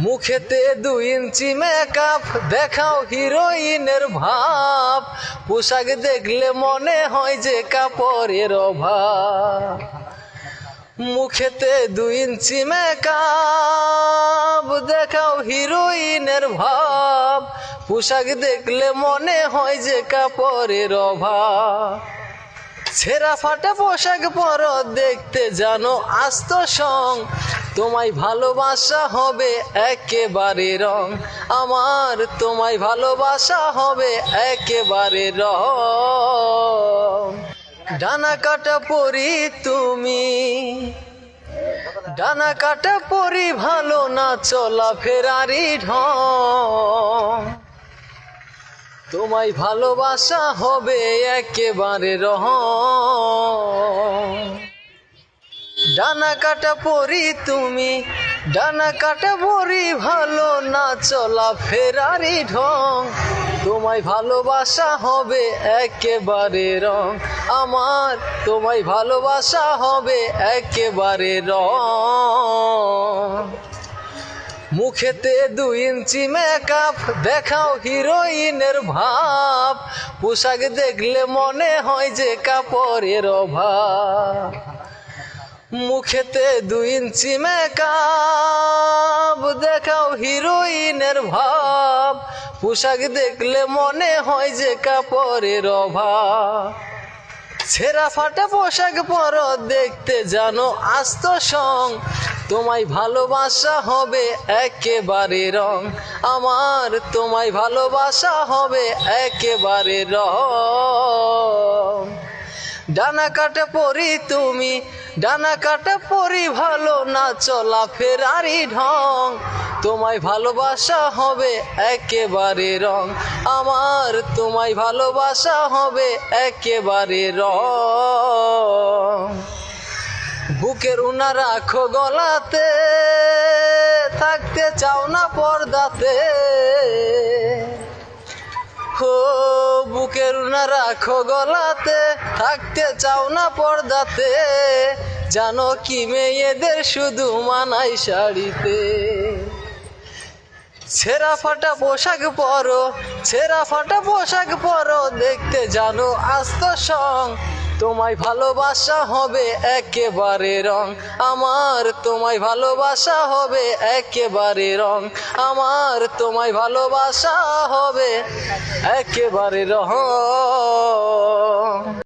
মুখেতে 2 ইঞ্চি makeup, দেখাও হিরোইনের ভাব। পোশাক দেখলে মনে হয় যে কাপড়ের অভাব। মুখেতে 2 ইঞ্চি মেকআপ, দেখাও হিরোইনের ভাব। পোশাক দেখলে মনে হয় যে কাপড়ের অভাব। ছেঁড়া ফাটা পোশাক পরো, দেখতে জানো আস্ত সং। তোমায় ভালোবাসা হবে একেবারে রং, আমার তোমায় ভালোবাসা হবে একেবারে রং। ডানা কাটা পরি তুমি, ডানা কাটা পরি, ভালো না চলা ফেরারি ঢং। তোমায় ভালোবাসা হবে একেবারে রং। ডানা কাটা পরি তুমি, ডানা কাটা পরি, ভালো না চলা ফেরারি ঢং। তোমায় ভালোবাসা হবে একেবারে রং, আমার তোমায় ভালোবাসা হবে একেবারে রং। মুখেতে 2 ইঞ্চি মেকআপ, দেখাও হিরোইনের ভাব। পোশাক দেখলে মনে হয় যে কাপড়ের অভাব। মুখেতে 2 ইঞ্চি মেকআপ, দেখাও হিরোইনের ভাব। পোশাক দেখলে মনে হয় যে কাপড়ের অভাব। ছেঁড়া ফাটা পোশাক পরো, দেখতে জানো আস্ত সং। তোমায় ভালোবাসা হবে একেবারে রং, আমার তোমায় ভালোবাসা হবে একেবারে রং। ডানা কাটা পরি তুমি, ডানা কাটা পরি, ভালো না চলা ফেরারি ঢং। তোমায় ভালোবাসা হবে একেবারে রং, আমার তোমায় ভালোবাসা হবে একেবারে রং। বুকের উনা রাখো গলাতে, থাকতে চাও না পর্দাতে। হো বুকের উনা রাখো গলাতে, থাকতে চাও না পর্দাতে। জানো কি মেয়েদের শুধু মানায় শাড়িতে। ছেঁড়া ফাটা পোশাক পরো, ছেঁড়া ফাটা পোশাক পরো, দেখতে জানো আস্ত সং। তোমায় ভালোবাসা হবে একেবারে রং, আমার তোমায় ভালোবাসা হবে একেবারে রং, আমার তোমায় ভালোবাসা হবে একেবারে রং।